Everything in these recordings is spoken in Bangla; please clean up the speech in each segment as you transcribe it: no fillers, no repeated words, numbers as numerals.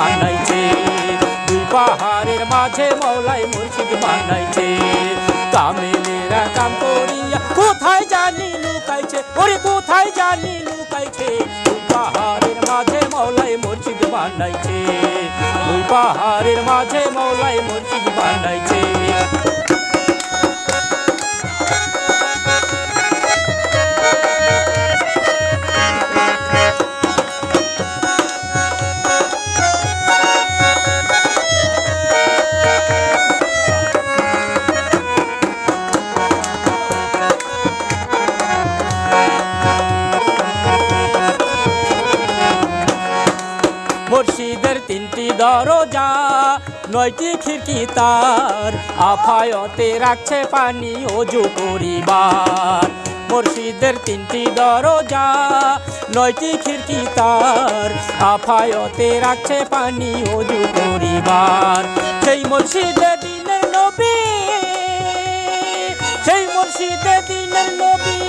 বানাইছে। দুই পাহাড়ের মাঝে মৌলাই মুর্শিদ বানাইছে। কামেলেরা কাম করিয়া কোথায় জানি লুকাইছে, ওরে কোথায় জানি লুকাইছে। দুই পাহাড়ের মাঝে মৌলাই মুর্শিদ বানাইছে। দুই পাহাড়ের মাঝে মৌলাই মুর্শিদ বানাইছে। মুর্শিদের তিনটি দরজা, নয়টি খিড়কি তার, আফায়তে রাখছে পানি ওযু করিবার। মুর্শিদের তিনটি দরজা, নয়টি খিড়কি তার, আফায়তে রাখছে পানি ওযু করিবার। সেই মুর্শিদে দিনের নবী, সেই মুর্শিদে দিনের নবী,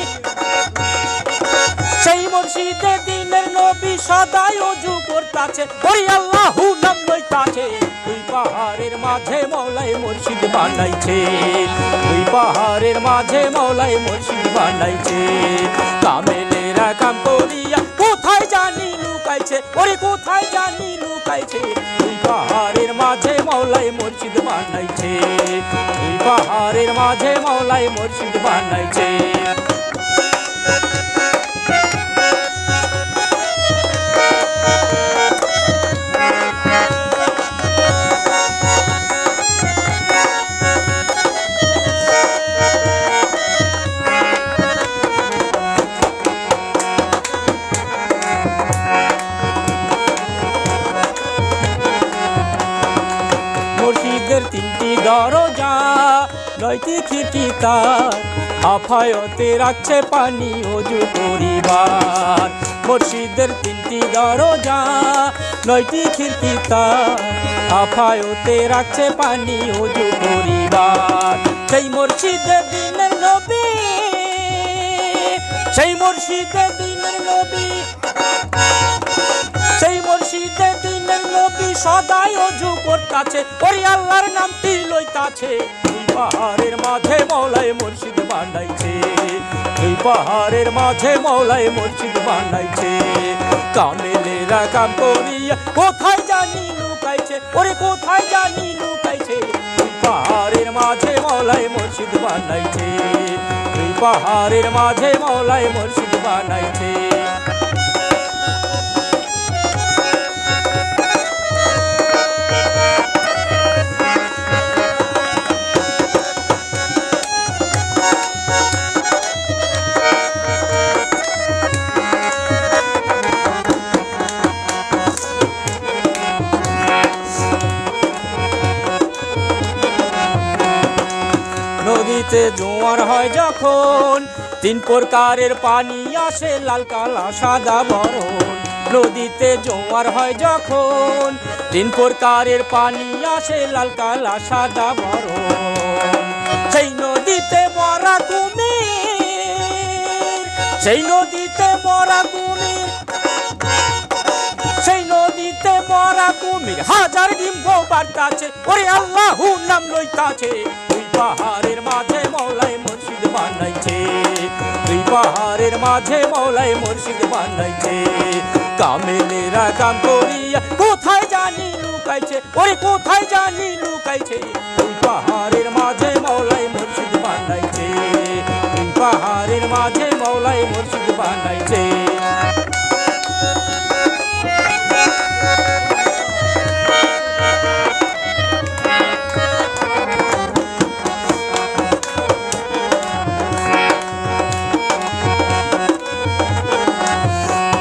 সেই মুর্শিদে দিনের নবী সদাই ওযু করতাছে, ওরে আল্লাহু নাম লইতাছে। দুই পাহাড়ের মাঝে মৌলাই মুর্শিদ বানাইছে। দুই পাহাড়ের মাঝে মৌলাই মুর্শিদ বানাইছে। কামেলেরা কাম করিয়া কোথায় জানি লুকাইছে, ওরে কোথায় জানি লুকাইছে। দুই পাহাড়ের মাঝে মৌলাই মুর্শিদ বানাইছে। দুই পাহাড়ের মাঝে মৌলাই মুর্শিদ বানাইছে। মুর্শিদের তিনটি দরজা, নয়টি খিড়কি তার, আফায়তে রাখছে পানি ওযু করিবার। মুর্শিদের তিনটি দরজা, নয়টি খিড়কি তার, আফায়তে রাখছে পানি ওযু করিবার। সেই মুর্শিদে দিনের নবী, সেই মুর্শিদে দিনের নবী, সেই মুর্শিদে দিনের নবী সদাই ওযু করতাছে, ওরে আল্লাহর নামটি লইতাছে। দুই পাহাড়ের মাঝে মৌলাই মুর্শিদ বানাইছে। দুই পাহাড়ের মাঝে মৌলাই মুর্শিদ বানাইছে। কামেলেরা কাম করিয়া কোথায় জানি লুকাইছে, ওরে কোথায় জানি লুকাইছে। দুই পাহাড়ের মাঝে মৌলাই মুর্শিদ বানাইছে। দুই পাহাড়ের মাঝে মৌলাই মুর্শিদ বানাইছে। নদীতে জোয়ার হয় যখন, তিন প্রকারের পানি আসে, লাল কালা সাদা বরণ। নদীতে জোয়ার হয় যখন, তিন প্রকারের পানি আসে, লাল কালা সাদা বরণ। সেই নদীতে মরা কুমির, সেই নদীতে মরা কুমির, সেই নদীতে মরা কুমির হাজার ডিম্ব বাড়তাছে, ওরে আল্লাহু নাম লইতাছে। দুই পাহাড়ের মাঝে মৌলাই মুর্শিদ বানাইছে। দুই পাহাড়ের মাঝে মৌলাই মুর্শিদ বানাইছে। কামেলেরা কাম করিয়া কোথায় জানি লুকাইছে, ওরে কোথায় জানি লুকাইছে। দুই পাহাড়ের মাঝে মৌলাই মুর্শিদ বানাইছে। দুই পাহাড়ের মাঝে মৌলাই মুর্শিদ বানাইছে।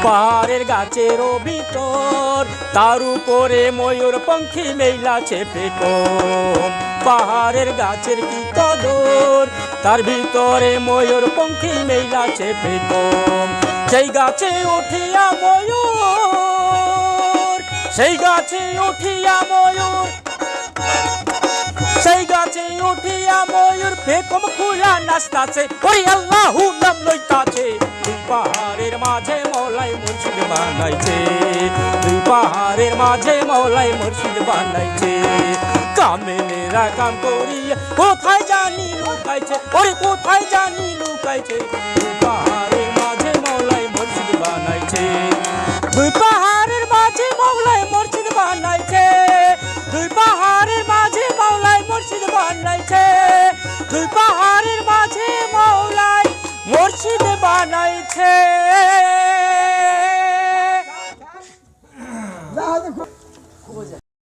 পাহাড়ের গাছেরও ভিতর, তার উপরে ময়ূর পঙ্খী মেইলাছে পেটম। পাহাড়ের গাছের কি কদর, তার ভিতরে ময়ূর পঙ্খী মেইলাছে পেটম। সেই গাছে উঠিয়া ময়ূর, সেই গাছে উঠিয়া ময়ূর, সেই গাছে উঠিয়া ময়ূর ফেকম খুলা নাচতাছে ওরে আল্লাহু নাম লইতাছে দুই পাহাড়ের মাঝে মওলাই মুর্শিদ বানাইছে দুই পাহাড়ের মাঝে মওলাই মুর্শিদ বানাইছে কামেলেরা কাম করিয়া কোথায় জানি লুকাইছে ওরে কোথায় জানি লুকাইছে দুই পাহাড়ের মাঝে মওলাই মুর্শিদ বানাইছে দুই পাহাড়ের মাঝে মওলাই মুর্শিদ বানাইছে দুই পাহাড়ের মাঝে মওলাই মুর্শিদ বানাইছে দুই পাহাড়ের মাঝে মওলাই মুর্শিদ বানাইছে।